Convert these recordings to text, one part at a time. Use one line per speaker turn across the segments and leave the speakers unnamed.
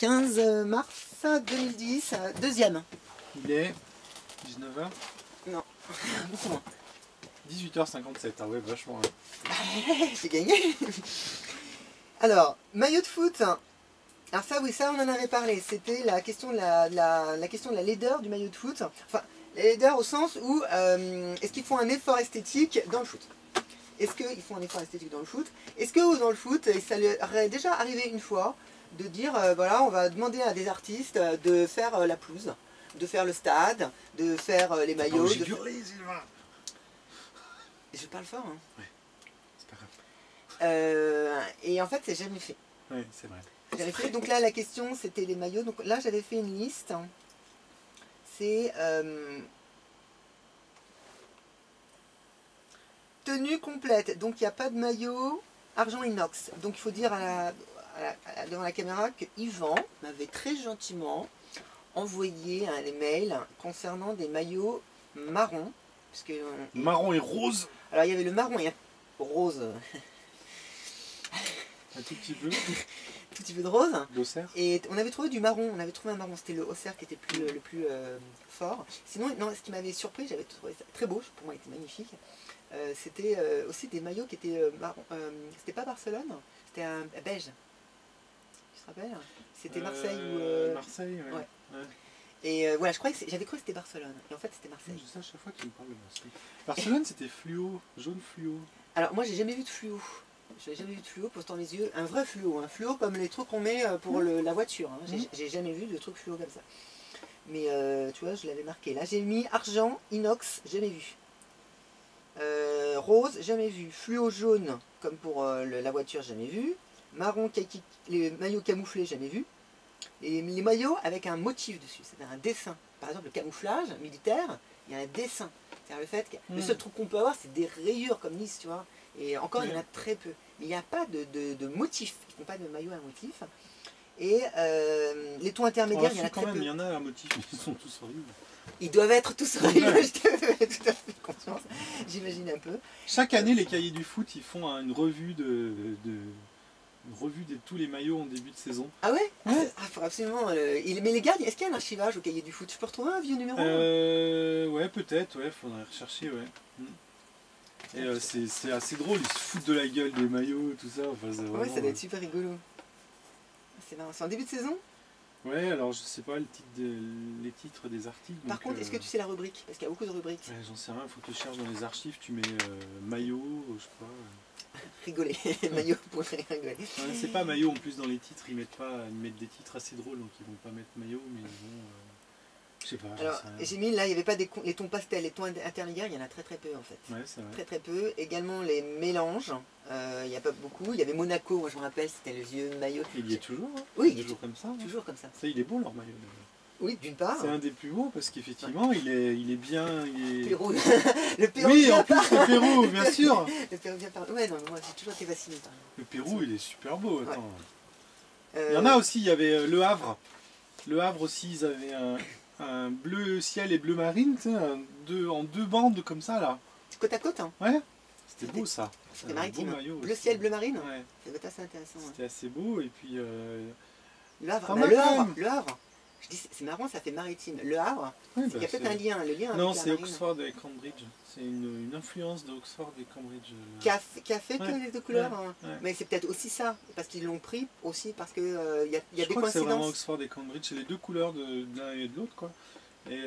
15 mars 2010, deuxième.
Il est 19h.
Non, beaucoup moins.
18h57, ah ouais, vachement.
J'ai gagné. Alors, maillot de foot. Alors ça, oui, ça on en avait parlé. C'était la question de la question de la laideur du maillot de foot. Enfin, la laideur au sens où est-ce qu'ils font un effort esthétique dans le foot? Est-ce qu'ils font un effort esthétique dans le foot? Est-ce que dans le foot, ça leur est déjà arrivé une fois de dire, voilà, on va demander à des artistes de faire la pelouse, de faire le stade, de faire les maillots.
J'ai hurlé, Sylvain.
Je parle fort, hein.
Ouais, c'est pas grave.
Et en fait, c'est jamais fait.
Oui, c'est vrai.
J'avais fait, donc là, la question, c'était les maillots. Donc là, j'avais fait une liste. C'est tenue complète. Donc, il n'y a pas de maillot argent inox. Donc, il faut dire devant la caméra que Yvan m'avait très gentiment envoyé un email concernant des maillots marrons. Parce que,
marron et rose.
Alors, il y avait le marron et rose.
Un tout petit peu.
Tout petit peu de rose.
D'Auxerre.
Et on avait trouvé du marron, on avait trouvé un marron, c'était le Auxerre qui était le plus fort. Sinon, non, ce qui m'avait surpris, j'avais trouvé ça très beau, pour moi il était magnifique. C'était aussi des maillots qui étaient marron. C'était pas Barcelone, c'était un beige. Tu te rappelles? C'était Marseille ou.
Marseille, ouais. Ouais.
Et voilà, j'avais cru que c'était Barcelone, et en fait c'était Marseille.
Je sais à chaque fois qu'il me parle de Marseille. Barcelone c'était fluo, jaune fluo.
Alors moi j'ai jamais vu de fluo. Je n'ai jamais vu de fluo, pourtant les yeux, un vrai fluo, un fluo comme les trucs qu'on met pour la voiture. Hein. J'ai jamais vu de truc fluo comme ça. Mais tu vois, je l'avais marqué. Là, j'ai mis argent, inox, jamais vu. Rose, jamais vu. Fluo jaune, comme pour la voiture, jamais vu. Marron, kaki, les maillots camouflés, jamais vu. Et les maillots avec un motif dessus, c'est-à-dire un dessin. Par exemple, le camouflage militaire, il y a un dessin. C'est-à-dire le fait que le seul truc qu'on peut avoir, c'est des rayures comme Nice, tu vois. Et encore, il y en a très peu. Mais il n'y a pas de motif. Ils ne font pas de maillot à motif. Et les tons intermédiaires, il y en a très peu.
Il y en a un motif, mais ils sont tous horribles.
Ils doivent être tous horribles, je te fais tout à fait confiance. J'imagine un peu.
Chaque année, les cahiers du foot, ils font une revue de tous les maillots en début de saison.
Ah ouais,
ouais.
Ah, faut absolument. Mais les gars, est-ce qu'il y a un archivage au cahier du foot? Je peux retrouver un vieux numéro?
Ouais, peut-être, ouais, faudrait rechercher, ouais. Et c'est assez drôle, ils se foutent de la gueule des maillots, tout ça. Enfin, vraiment,
ouais, ça doit être super rigolo. C'est marrant. C'est en début de saison?
Ouais, alors je sais pas les titres des articles.
Par contre, est-ce que tu sais la rubrique? Parce qu'il y a beaucoup de rubriques.
Ouais, j'en sais rien, il faut que tu cherches dans les archives, tu mets maillot, je sais pas.
Rigoler, maillot pour rigoler.
Ouais, c'est pas maillot en plus dans les titres, ils mettent des titres assez drôles, donc ils vont pas mettre maillot, mais ils vont. Je sais pas.
Alors, j'ai mis là, il n'y avait pas les tons pastels, les tons intermédiaires, il y en a très très peu en fait.
Ouais, c'est vrai.
Très très peu. Également les mélanges, il n'y a pas beaucoup. Il y avait Monaco, moi je me rappelle, c'était le vieux maillot.
Il y est toujours, hein.
Oui, il est
toujours comme ça. Hein.
Toujours comme ça.
Ça, il est beau leur maillot.
Oui, d'une part.
C'est un des plus beaux parce qu'effectivement, ouais. il est bien.
Pérou. Le Pérou.
Oui, en plus le Pérou, bien sûr.
Le Pérou bien par. Ouais, non, moi j'ai toujours été fasciné par.
Le Pérou, il est super beau. Attends.
Ouais.
Il y en a aussi, il y avait Le Havre. Le Havre aussi, ils avaient un bleu ciel et bleu marine, tu sais, en deux bandes comme ça là.
Côte à côte, hein.
Ouais. C'était beau ça.
C'était maritime.
Beau maillot
bleu
aussi.
ciel, bleu marine.
Ouais.
Ça doit être assez intéressant.
C'était assez beau et puis.
Le Havre.
Enfin,
le Havre. Je dis, c'est marrant, ça fait maritime. Le Havre,
ouais,
il y a peut-être un lien. Le lien
non,
avec
c'est
la marine.
Oxford et Cambridge. C'est une influence d'Oxford et Cambridge.
Qui a fait que les deux couleurs.
Ouais,
hein.
ouais.
Mais c'est peut-être aussi ça. Parce qu'ils l'ont pris aussi parce qu'il y a des
Je crois que c'est vraiment
coïncidences.
Oxford et Cambridge. C'est les deux couleurs de l'un et de l'autre, quoi. Et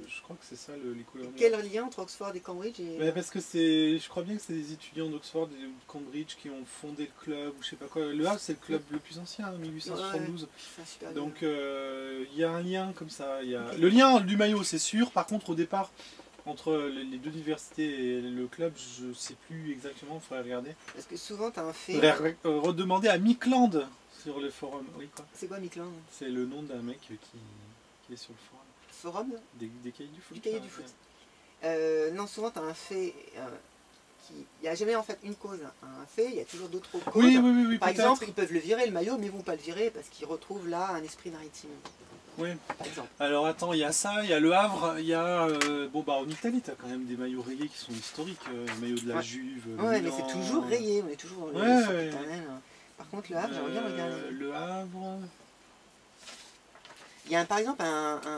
je crois que c'est ça les couleurs.
Quel lien entre Oxford et Cambridge
Mais parce que je crois bien que c'est des étudiants d'Oxford et de Cambridge qui ont fondé le club ou je sais pas quoi. Le Havre c'est le club le plus ancien, 1872.
Ouais,
donc il y a un lien comme ça. Okay. Le lien du maillot c'est sûr. Par contre au départ entre les deux universités et le club, je sais plus exactement. Il faudrait regarder.
Parce que souvent tu as un fait.
Il faudrait redemander à Mickland sur le forum. Oui quoi.
C'est quoi Mickland? C'est
le nom d'un mec qui est sur le forum.
Forum
des cahiers du foot.
Du cahier du foot. Non, souvent tu as un fait il n'y a jamais en fait une cause, un fait, il y a toujours d'autres causes.
Oui,
par exemple, ils peuvent le virer le maillot, mais ils ne vont pas le virer parce qu'ils retrouvent là un esprit maritime.
Oui.
Par exemple.
Alors attends, il y a ça, il y a le Havre, il y a en Italie, tu as quand même des maillots rayés qui sont historiques, le maillot de la Juve.
Ouais, mais c'est toujours rayé, on est toujours dans le
ouais.
Par contre, le Havre, j'aimerais bien regarder.
Le Havre.
y a par exemple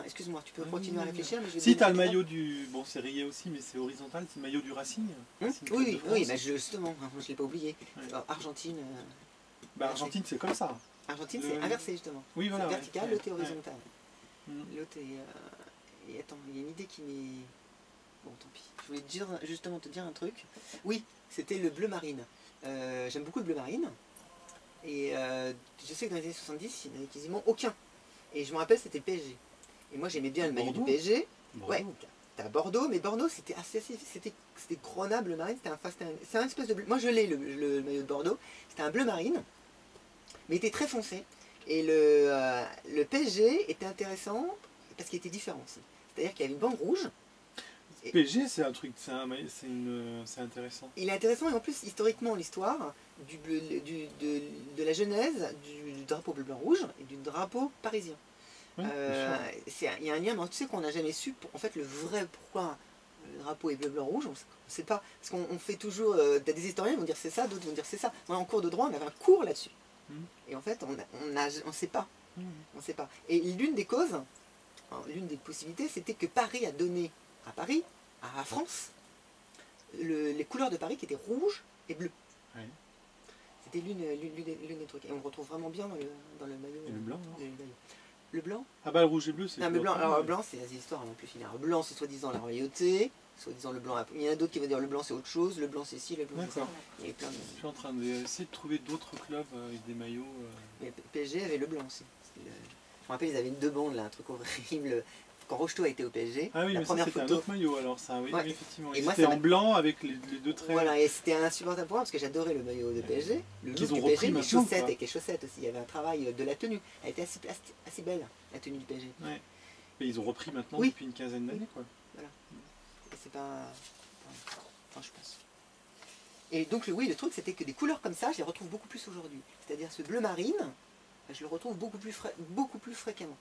excuse-moi, tu peux continuer à réfléchir, mais je vais
Si,
te
t'as le
donner un
maillot du... Bon, c'est rayé aussi, mais c'est horizontal, c'est le maillot du Racing. Racing Club de
Oui,
France.
oui, bah justement, je ne l'ai pas oublié.
Ouais.
Argentine,
Bah, Argentine, c'est comme ça.
Argentine c'est inversé justement.
Oui, voilà.
C'est vertical,
ouais.
l'autre est horizontal.
Mm.
L'autre est... Et attends, il y a une idée qui m'est... Bon, tant pis. Je voulais justement te dire un truc. Oui, c'était le bleu marine. J'aime beaucoup le bleu marine. Et je sais que dans les années 70, il n'y en avait quasiment aucun. Et je me rappelle, c'était le PSG. Et moi, j'aimais bien le maillot du
Bordeaux.
PSG.
Bordeaux.
Ouais, t'as Bordeaux, mais Bordeaux, c'était c'était Grenade bleu marine. C'est un espèce de bleu. Moi, je l'ai, le maillot de Bordeaux. C'était un bleu marine, mais il était très foncé. Et le PSG était intéressant parce qu'il était différent aussi. C'est-à-dire qu'il y avait une bande rouge.
PSG, c'est un truc, c'est intéressant.
Il est intéressant et en plus, historiquement, l'histoire de la genèse du drapeau bleu-blanc-rouge et du drapeau parisien.
Oui,
Il y a un lien, mais tu sais qu'on n'a jamais su, en fait, le vrai pourquoi le drapeau est bleu-blanc-rouge, on ne sait pas. Parce qu'on fait toujours, t'as des historiens qui vont dire c'est ça, d'autres vont dire c'est ça. Moi, en cours de droit, on avait un cours là-dessus. Et en fait, on sait pas. On sait pas. Et l'une des causes, l'une des possibilités, c'était que Paris a donné à Paris, à France, les couleurs de Paris qui étaient rouge et bleu.
Ouais.
C'était l'une des trucs. Et on le retrouve vraiment bien dans le maillot.
Et le blanc, non
Le blanc?
Ah bah le rouge et bleu, c'est...
Non, le blanc, alors le blanc, c'est les histoires un peu finales. Le blanc, c'est soi-disant la royauté, soi-disant le blanc... Il y en a d'autres qui vont dire le blanc, c'est autre chose, le blanc, c'est ci, le blanc, c'est ça. Il y a plein de...
Je suis en train d'essayer de trouver d'autres clubs avec des maillots...
Mais PSG avait le blanc aussi. Je me rappelle, ils avaient deux bandes, là, un truc horrible. Quand Rocheteau a été au PSG,
Ah oui,
la
mais
première
c'était un
photo...
autre maillot alors ça, oui,
Ouais.
oui, effectivement.
Et moi,
c'était
ça
en blanc avec les deux traits.
Voilà, et c'était insupportable pour moi parce que j'adorais le maillot de PSG, le
Qu'ils
look
ont
du
repris
PSG, les
maintenant,
chaussettes,
quoi.
avec les chaussettes aussi. Il y avait un travail de la tenue. Elle était assez belle, la tenue du PSG.
Ouais. Mais ils ont repris maintenant
Oui.
depuis une quinzaine d'années, quoi.
Et c'est pas... Enfin, je pense. Et donc, oui, le truc, c'était que des couleurs comme ça, je les retrouve beaucoup plus aujourd'hui. C'est-à-dire ce bleu marine, je le retrouve beaucoup plus fréquemment.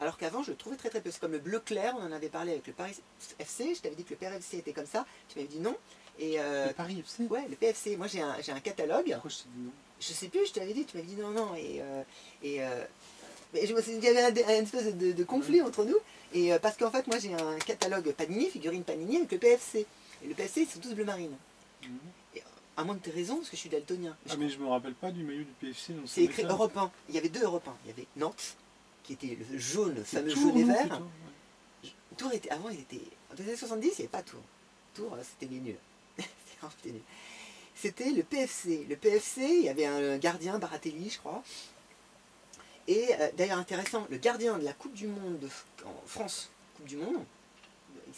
Alors qu'avant, je le trouvais très très peu. C'est comme le bleu clair, on en avait parlé avec le Paris FC. Je t'avais dit que le PRFC était comme ça. Tu m'avais dit non. Et
Le Paris FC.
ouais, le PFC. Moi, j'ai un catalogue.
Pourquoi je t'ai dit non?
Je sais plus, je t'avais dit, tu m'avais dit non, non. Mais je me suis dit, il y avait un espèce de conflit entre nous. Et parce qu'en fait, moi, j'ai un catalogue Panini, figurine Panini, avec le PFC. Et le PFC, ils sont tous bleu marine. Et, à moins que tu aies raison, parce que je suis daltonien.
Ah mais je me rappelle pas du maillot du PFC. donc
C'est
ça
écrit
m'étonne.
Europe 1. Il y avait deux Europe 1. Il y avait Nantes, qui était le jaune, le fameux
Tours,
jaune et
non,
vert.
plutôt, ouais.
Tours était, avant, il était. En 1970, il n'y avait pas Tours. Tours, c'était les nuls. C'était nul. C'était le PFC. Le PFC, il y avait un gardien, Baratelli, je crois. Et d'ailleurs, intéressant, le gardien de la Coupe du Monde en France, Coupe du Monde,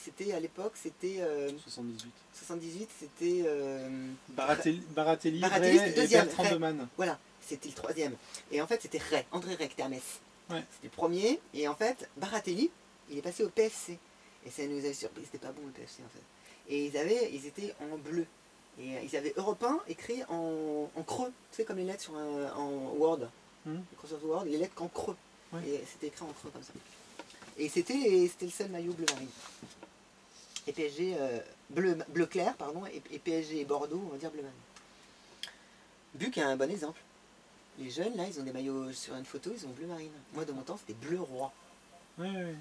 c'était à l'époque, c'était
78.
78, c'était.
Baratelli,
Baratelli,
Ray
c'était
et
deuxième,
Bertrand
Ray.
Demann.
Voilà, c'était le troisième. Et en fait, c'était Ray, André Ray, qui était à Metz.
Ouais.
C'était le premier. Et en fait, Baratelli, il est passé au PFC. Et ça nous avait surpris, c'était pas bon le PFC en fait. Et ils étaient en bleu. Et ils avaient Europe 1 écrit en creux, tu sais, comme les lettres en Word. Microsoft Word, les lettres qu'en creux.
Ouais.
Et c'était écrit en creux comme ça. Et c'était le seul maillot bleu marine. Et PSG, bleu clair, pardon, et PSG et Bordeaux, on va dire bleu marine. Buc est un bon exemple. Les jeunes, là, ils ont des maillots sur une photo, ils ont bleu marine. Moi, de mon temps, c'était bleu roi.
Ouais.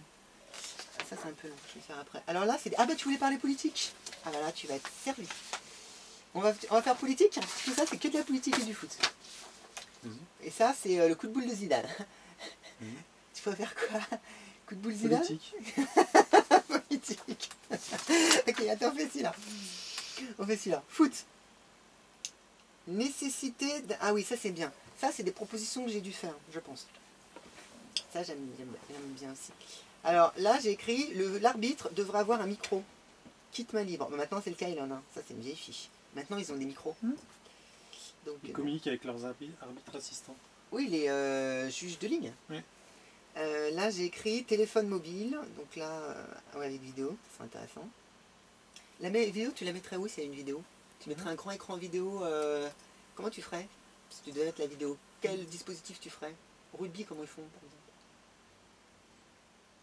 Ça, c'est un peu long, je vais faire après. Alors là, c'est... Ah bah, tu voulais parler politique? Ah bah là, tu vas être servi. On va faire politique. Tout ça, c'est que de la politique et du foot. Et ça, c'est le coup de boule de Zidane. Tu peux faire quoi? Coup de boule Zidane?
Politique.
Politique. Ok, attends, on fait celui-là. On fait celui-là. Foot. Nécessité... Ah oui, ça c'est bien. Ça, c'est des propositions que j'ai dû faire, je pense. Ça, j'aime bien aussi. Alors là, j'ai écrit, l'arbitre devra avoir un micro. Quitte main libre. Bon, maintenant, c'est le cas, il en a un. Ça, c'est une vieille fiche. Maintenant, ils ont des micros. Donc,
Ils communiquent avec leurs arbitres assistants.
oui, les juges de ligne.
Ouais.
Là, j'ai écrit téléphone mobile. Donc là, ouais, avec vidéo, c'est intéressant. La vidéo, tu la mettrais où s'il y a une vidéo? Tu mettrais un grand écran vidéo. Comment tu ferais si tu devais mettre la vidéo? Quel dispositif tu ferais? Au rugby, comment ils font, par exemple?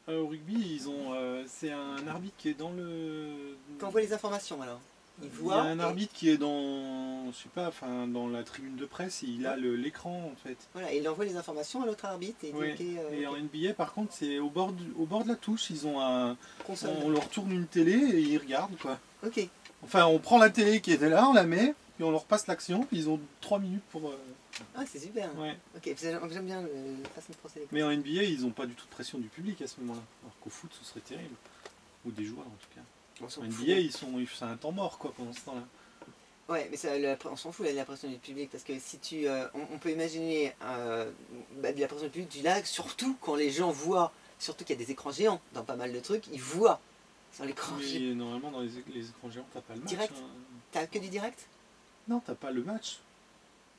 Au rugby, ils ont, c'est un arbitre qui est dans le...
T'envoies les informations alors. Il
Il y
voit.
a un arbitre qui est dans, je sais pas, enfin, dans la tribune de presse, il a l'écran en fait.
Voilà, il envoie les informations à l'autre arbitre et il
Oui.
dit ok,
Et en NBA, par contre, c'est au bord de la touche. Ils ont
console.
on leur tourne une télé et ils regardent quoi.
Ok.
Enfin, on prend la télé qui était là, on la met, puis on leur passe l'action, puis ils ont 3 minutes pour.
Ah, c'est super.
Ouais.
Ok, j'aime bien la façon de procéder.
Mais en NBA, ils n'ont pas du tout de pression du public à ce moment-là. Alors qu'au foot, ce serait terrible. Ou des joueurs en tout cas.
On s'en
En
fout.
NBA, c'est un temps mort quoi pendant ce temps-là.
Ouais, mais ça, on s'en fout la pression du public parce que si tu, on peut imaginer de la pression du public du lac, surtout quand les gens voient, surtout qu'il y a des écrans géants dans pas mal de trucs, ils voient sur l'écran géant.
Mais normalement, dans les écrans géants, t'as pas le match.
Direct.
Hein.
T'as que du direct
Non, t'as pas le match.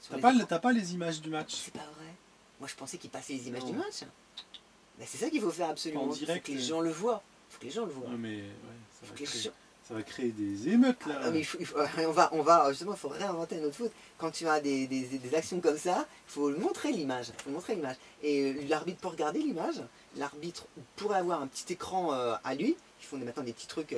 sur
T'as
les
pas,
écrans.
t'as pas les images du match.
C'est pas vrai. Moi je pensais qu'ils passaient les images
Non.
du match. Ben, c'est ça qu'il faut faire absolument.
En
Il faut
direct,
que les gens le voient. Il faut que les gens le voient.
Ouais, mais ouais,
Faut que les gens-
ça va créer des émeutes là.
Ah, mais on va justement, il faut réinventer notre foot. Quand tu as des actions comme ça, il faut montrer l'image. Et l'arbitre peut regarder l'image. L'arbitre pourrait avoir un petit écran à lui. Ils font maintenant des petits trucs